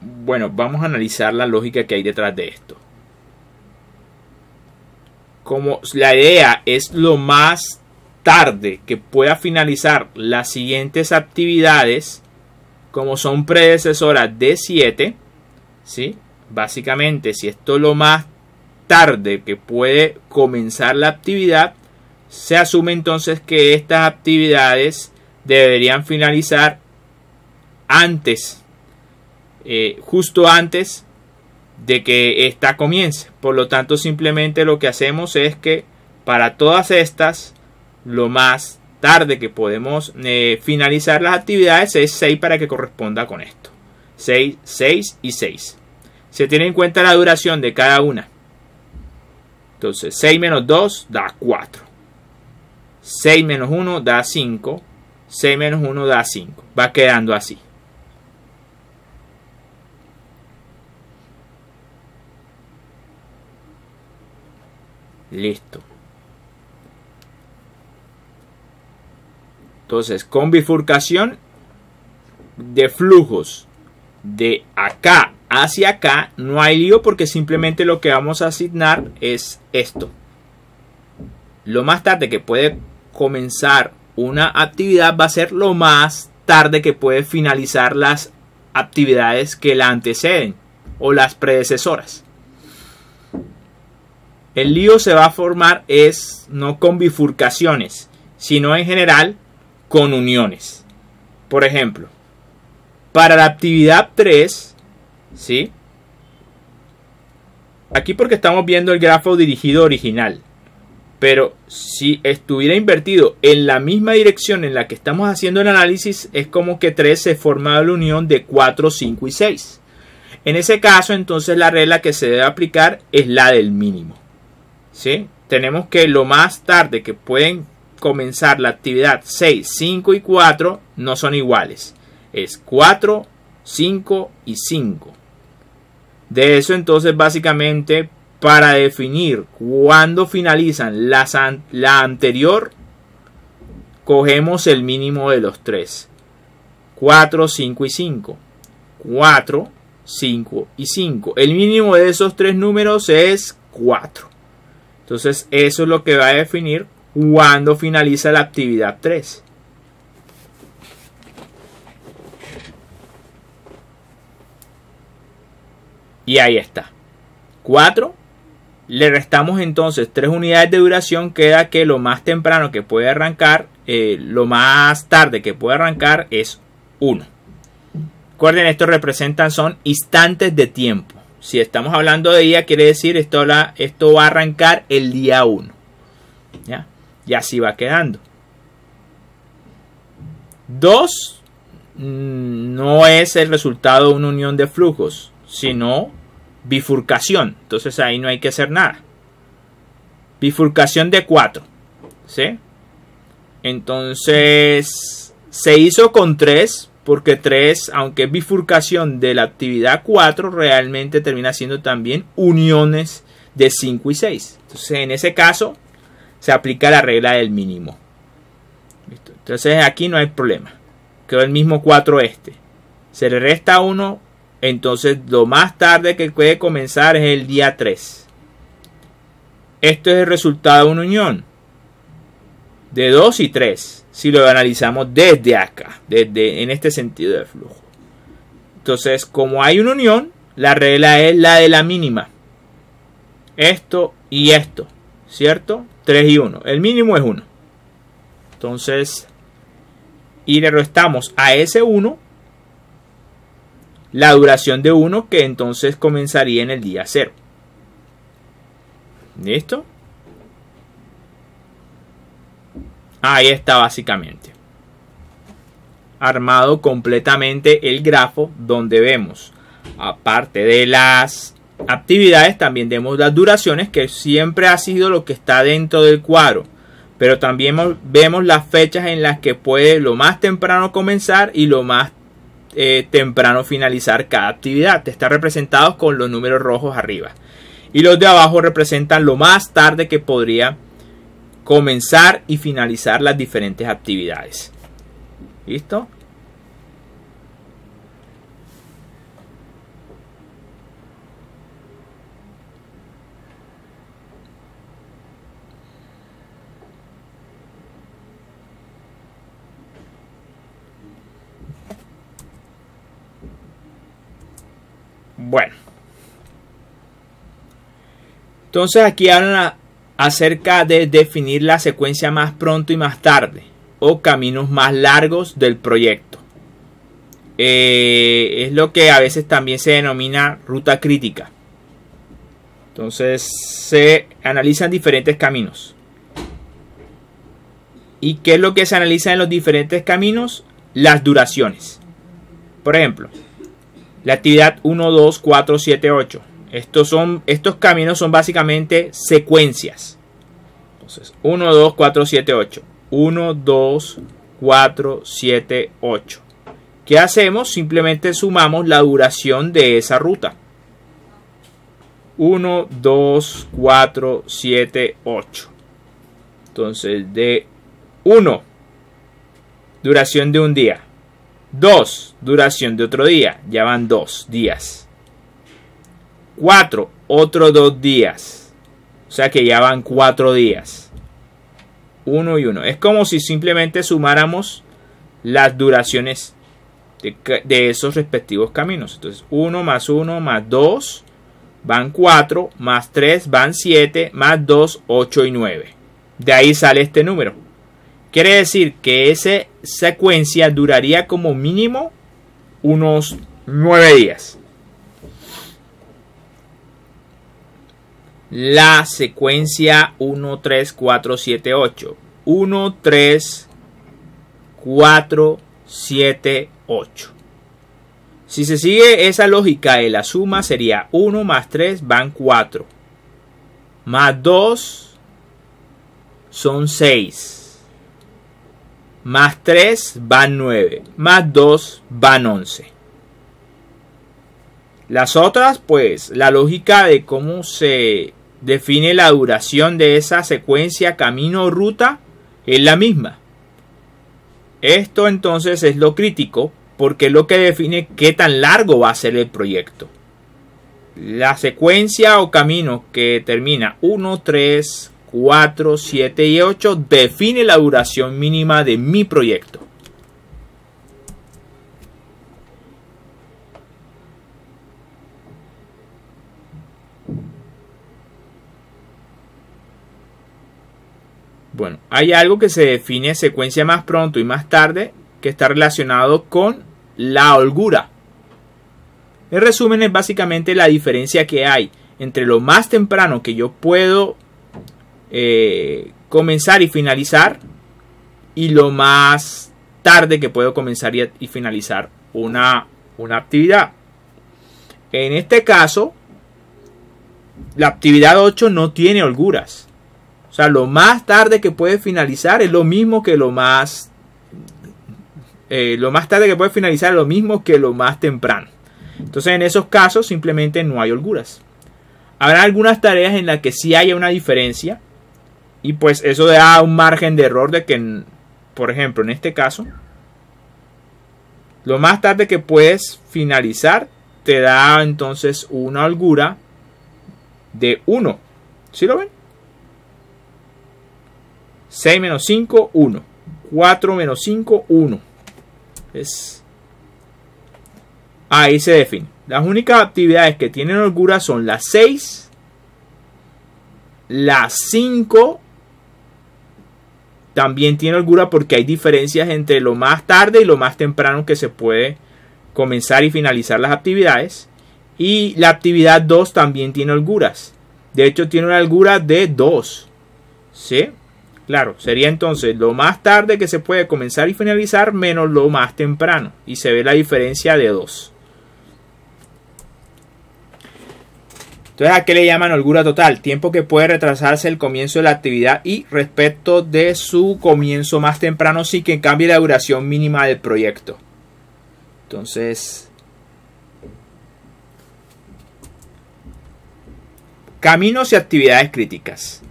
Bueno, vamos a analizar la lógica que hay detrás de esto. Como la idea es lo más tarde que pueda finalizar las siguientes actividades, como son predecesoras de 7, ¿sí? Básicamente, si esto es lo más tarde que puede comenzar la actividad, se asume entonces que estas actividades deberían finalizar antes, justo antes de que esta comience. Por lo tanto, simplemente lo que hacemos es que para todas estas, lo más tarde que podemos finalizar las actividades es 6 para que corresponda con esto. 6, 6 y 6. Se tiene en cuenta la duración de cada una. Entonces 6 menos 2 da 4. 6 menos 1 da 5. 6 menos 1 da 5. Va quedando así. Listo. Entonces, con bifurcación de flujos de acá hacia acá, no hay lío porque simplemente lo que vamos a asignar es esto. Lo más tarde que puede comenzar una actividad va a ser lo más tarde que puede finalizar las actividades que la anteceden o las predecesoras. El lío se va a formar es no con bifurcaciones, sino en general con uniones. Por ejemplo, para la actividad 3, ¿sí? Aquí porque estamos viendo el grafo dirigido original. Pero si estuviera invertido en la misma dirección en la que estamos haciendo el análisis, es como que 3 se forma la unión de 4, 5 y 6. En ese caso, entonces la regla que se debe aplicar es la del mínimo. ¿Sí? Tenemos que lo más tarde que pueden comenzar la actividad 6, 5 y 4 no son iguales. Es 4, 5 y 5. De eso entonces básicamente para definir cuándo finalizan la anterior, cogemos el mínimo de los 3. 4, 5 y 5. 4, 5 y 5. El mínimo de esos 3 números es 4. Entonces eso es lo que va a definir cuándo finaliza la actividad 3. Y ahí está. 4. Le restamos entonces 3 unidades de duración. Queda que lo más temprano que puede arrancar, lo más tarde que puede arrancar es 1. Recuerden, esto representan, son instantes de tiempo. Si estamos hablando de día, quiere decir esto va a arrancar el día 1. ¿Ya? Y así va quedando. 2 no es el resultado de una unión de flujos, sino bifurcación. Entonces ahí no hay que hacer nada. Bifurcación de 4. ¿Sí? Entonces se hizo con 3. Porque 3, aunque es bifurcación de la actividad 4, realmente termina siendo también uniones de 5 y 6. Entonces en ese caso se aplica la regla del mínimo. ¿Listo? Entonces aquí no hay problema. Quedó el mismo 4 este. Se le resta 1. Entonces lo más tarde que puede comenzar es el día 3. Esto es el resultado de una unión de 2 y 3. Si lo analizamos desde acá, en este sentido de flujo. Entonces, como hay una unión, la regla es la de la mínima. Esto y esto, ¿cierto? 3 y 1. El mínimo es 1. Entonces, y le restamos a ese 1 la duración de 1, que entonces comenzaría en el día 0. ¿Listo? Ahí está básicamente. Armado completamente el grafo, donde vemos, aparte de las actividades, también vemos las duraciones, que siempre ha sido lo que está dentro del cuadro. Pero también vemos las fechas en las que puede lo más temprano comenzar y lo más temprano finalizar cada actividad. Está representados con los números rojos arriba. Y los de abajo representan lo más tarde que podría comenzar y finalizar las diferentes actividades. ¿Listo? Bueno. Entonces aquí hablan acerca de definir la secuencia más pronto y más tarde, o caminos más largos del proyecto. Es lo que a veces también se denomina ruta crítica. Entonces se analizan diferentes caminos. ¿Y qué es lo que se analiza en los diferentes caminos? Las duraciones. Por ejemplo, la actividad 1, 2, 4, 7, 8. Estos caminos son básicamente secuencias. Entonces, 1, 2, 4, 7, 8. 1, 2, 4, 7, 8. ¿Qué hacemos? Simplemente sumamos la duración de esa ruta. 1, 2, 4, 7, 8. Entonces, de 1, duración de un día. 2, duración de otro día. Ya van 2 días. 4, otros 2 días. O sea que ya van 4 días. 1 y 1. Es como si simplemente sumáramos las duraciones de esos respectivos caminos. Entonces 1 más 1 más 2 van 4, más 3 van 7, más 2, 8 y 9. De ahí sale este número. Quiere decir que esa secuencia duraría como mínimo unos 9 días. la secuencia 1, 3, 4, 7, 8. 1, 3, 4, 7, 8. Si se sigue esa lógica de la suma sería 1 más 3 van 4. Más 2 son 6. Más 3 van 9. Más 2 van 11. Las otras, pues, la lógica de cómo se define la duración de esa secuencia camino o ruta es la misma. Esto entonces es lo crítico porque es lo que define qué tan largo va a ser el proyecto. La secuencia o camino que termina 1, 3, 4, 7 y 8 define la duración mínima de mi proyecto. Bueno, hay algo que se define secuencia más pronto y más tarde que está relacionado con la holgura. En resumen, es básicamente la diferencia que hay entre lo más temprano que yo puedo comenzar y finalizar y lo más tarde que puedo comenzar y finalizar una actividad. En este caso, la actividad 8 no tiene holguras. O sea, lo más tarde que puede finalizar es lo mismo que lo más tarde que puede finalizar es lo mismo que lo más temprano. Entonces, en esos casos simplemente no hay holguras. Habrá algunas tareas en las que sí haya una diferencia y pues eso da un margen de error de que, por ejemplo, en este caso, lo más tarde que puedes finalizar te da entonces una holgura de 1. ¿Sí lo ven? 6 menos 5, 1. 4 menos 5, 1. Ahí se define. Las únicas actividades que tienen holgura son las 6, las 5. También tiene holgura porque hay diferencias entre lo más tarde y lo más temprano que se puede comenzar y finalizar las actividades. Y la actividad 2 también tiene holguras. De hecho, tiene una holgura de 2. ¿Sí? Claro, sería entonces lo más tarde que se puede comenzar y finalizar menos lo más temprano. Y se ve la diferencia de 2. Entonces, ¿a qué le llaman holgura total? Tiempo que puede retrasarse el comienzo de la actividad y respecto de su comienzo más temprano sin que cambie la duración mínima del proyecto. Entonces, caminos y actividades críticas.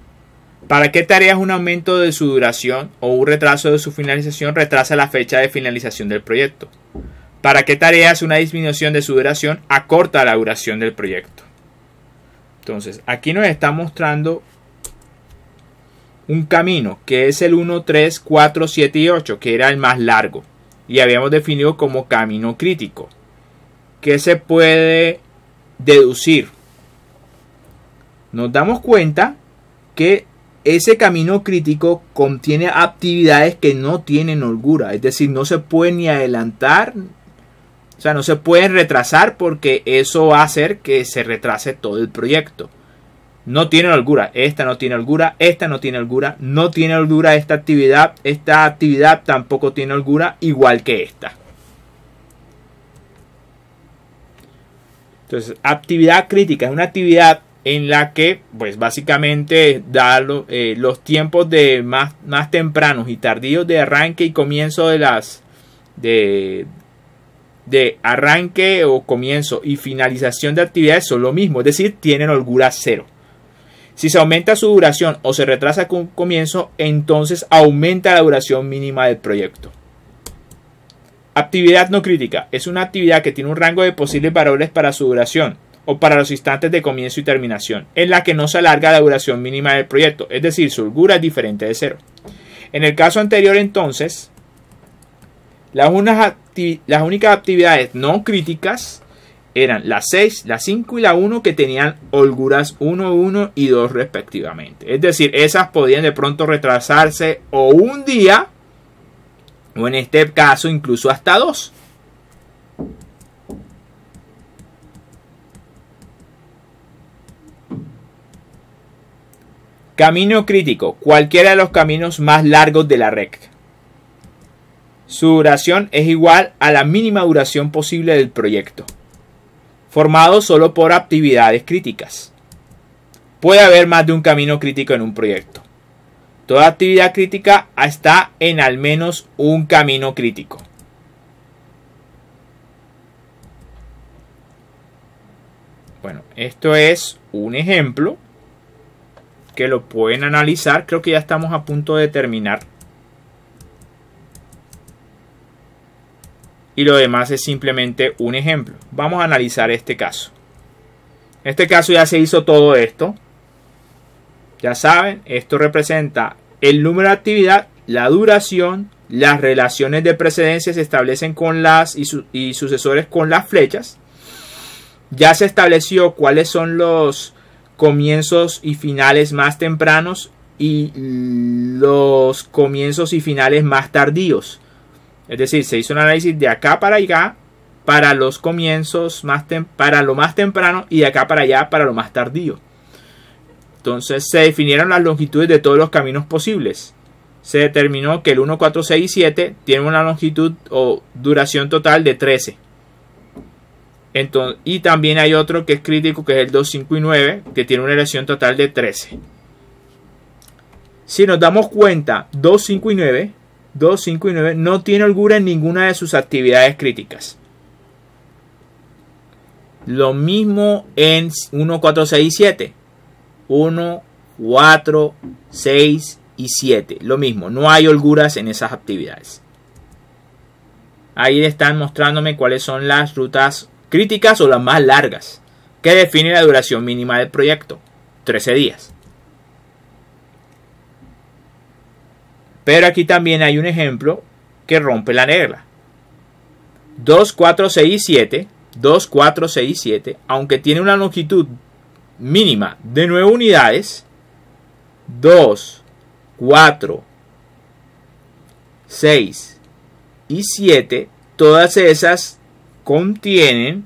¿Para qué tareas un aumento de su duración o un retraso de su finalización retrasa la fecha de finalización del proyecto? ¿Para qué tareas una disminución de su duración acorta la duración del proyecto? Entonces, aquí nos está mostrando un camino que es el 1, 3, 4, 7 y 8, que era el más largo. Y habíamos definido como camino crítico. ¿Qué se puede deducir? Nos damos cuenta que ese camino crítico contiene actividades que no tienen holgura. Es decir, no se puede ni adelantar. O sea, no se pueden retrasar porque eso va a hacer que se retrase todo el proyecto. No tiene holgura. Esta no tiene holgura. Esta no tiene holgura. No tiene holgura esta actividad. Esta actividad tampoco tiene holgura, igual que esta. Entonces, actividad crítica es una actividad en la que, pues básicamente, da los tiempos de más tempranos y tardíos de arranque y comienzo de arranque o comienzo y finalización de actividades son lo mismo, es decir, tienen holgura 0. Si se aumenta su duración o se retrasa con comienzo, entonces aumenta la duración mínima del proyecto. Actividad no crítica es una actividad que tiene un rango de posibles variables para su duración o para los instantes de comienzo y terminación, en la que no se alarga la duración mínima del proyecto, es decir, su holgura es diferente de 0. En el caso anterior, entonces, las únicas actividades no críticas eran la 6, la 5 y la 1 que tenían holguras 1, 1 y 2 respectivamente. Es decir, esas podían de pronto retrasarse o un día o en este caso incluso hasta 2. Camino crítico. Cualquiera de los caminos más largos de la red. Su duración es igual a la mínima duración posible del proyecto. Formado solo por actividades críticas. Puede haber más de un camino crítico en un proyecto. Toda actividad crítica está en al menos un camino crítico. Bueno, esto es un ejemplo que lo pueden analizar. Creo que ya estamos a punto de terminar. Y lo demás es simplemente un ejemplo. Vamos a analizar este caso. En este caso ya se hizo todo esto. Ya saben, esto representa el número de actividad, la duración, las relaciones de precedencia se establecen con las y sucesores con las flechas. Ya se estableció cuáles son los comienzos y finales más tempranos y los comienzos y finales más tardíos. Es decir, se hizo un análisis de acá para allá para los comienzos para lo más temprano y de acá para allá para lo más tardío. Entonces se definieron las longitudes de todos los caminos posibles. Se determinó que el 1, 4, 6 y 7 tienen una longitud o duración total de 13. Entonces, y también hay otro que es crítico, que es el 2, 5 y 9, que tiene una duración total de 13. Si nos damos cuenta, 2, 5 y 9 no tiene holgura en ninguna de sus actividades críticas. Lo mismo en 1, 4, 6 y 7. 1, 4, 6 y 7. Lo mismo, no hay holguras en esas actividades. Ahí están mostrándome cuáles son las rutas críticas o las más largas, que define la duración mínima del proyecto, 13 días. Pero aquí también hay un ejemplo que rompe la regla. 2, 4, 6 y 7, 2, 4, 6 y 7, aunque tiene una longitud mínima de 9 unidades, 2, 4, 6 y 7, todas esas contienen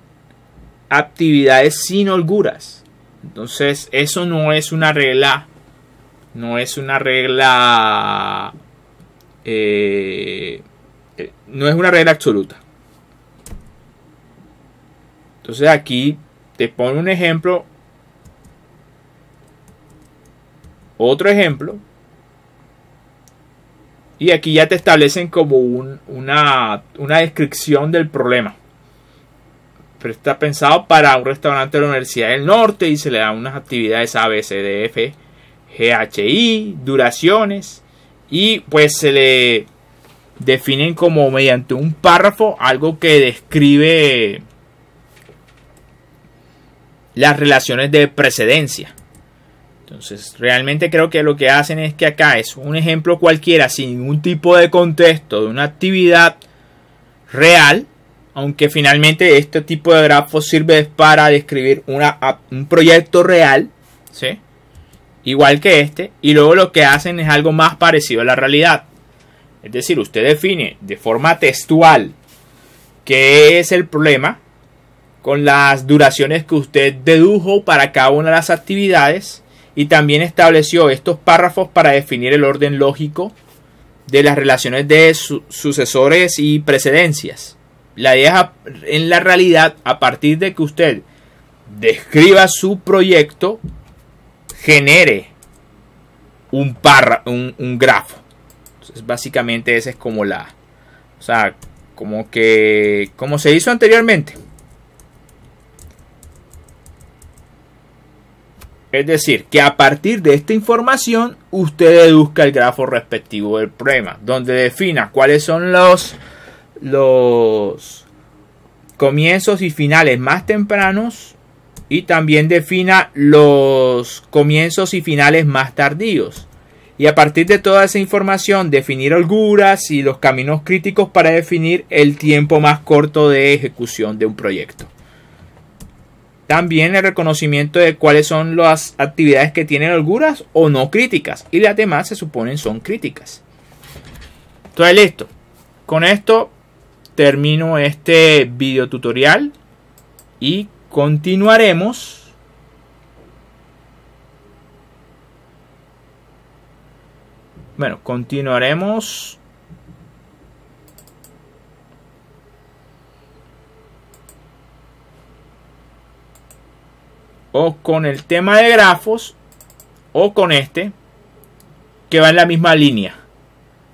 actividades sin holguras. Entonces eso no es una regla, no es una regla absoluta. Entonces aquí te pongo un ejemplo, otro ejemplo, y aquí ya te establecen como una descripción del problema. Pero está pensado para un restaurante de la Universidad del Norte y se le dan unas actividades A, B, C, D, F, G, H, I, duraciones, y pues se le definen como mediante un párrafo algo que describe las relaciones de precedencia. Entonces realmente creo que lo que hacen es que acá es un ejemplo cualquiera sin ningún tipo de contexto de una actividad real, aunque finalmente este tipo de grafos sirve para describir un proyecto real, ¿sí? Igual que este, y luego lo que hacen es algo más parecido a la realidad. Es decir, usted define de forma textual qué es el problema con las duraciones que usted dedujo para cada una de las actividades, y también estableció estos párrafos para definir el orden lógico de las relaciones de sucesores y precedencias. La idea es, en la realidad, a partir de que usted describa su proyecto, genere un grafo. Entonces, básicamente esa es como como se hizo anteriormente. Es decir, que a partir de esta información usted deduzca el grafo respectivo del problema, donde defina cuáles son los comienzos y finales más tempranos y también defina los comienzos y finales más tardíos. Y a partir de toda esa información definir holguras y los caminos críticos para definir el tiempo más corto de ejecución de un proyecto. También el reconocimiento de cuáles son las actividades que tienen holguras o no críticas. Y las demás se suponen son críticas. Entonces listo. Con esto termino este video tutorial. Y continuaremos Bueno, continuaremos o con el tema de grafos o con este que va en la misma línea.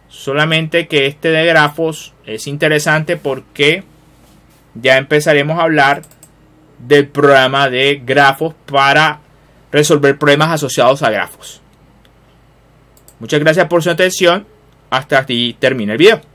Solamente que este de grafos es interesante porque ya empezaremos a hablar del programa de grafos para resolver problemas asociados a grafos. Muchas gracias por su atención. Hasta aquí termina el video.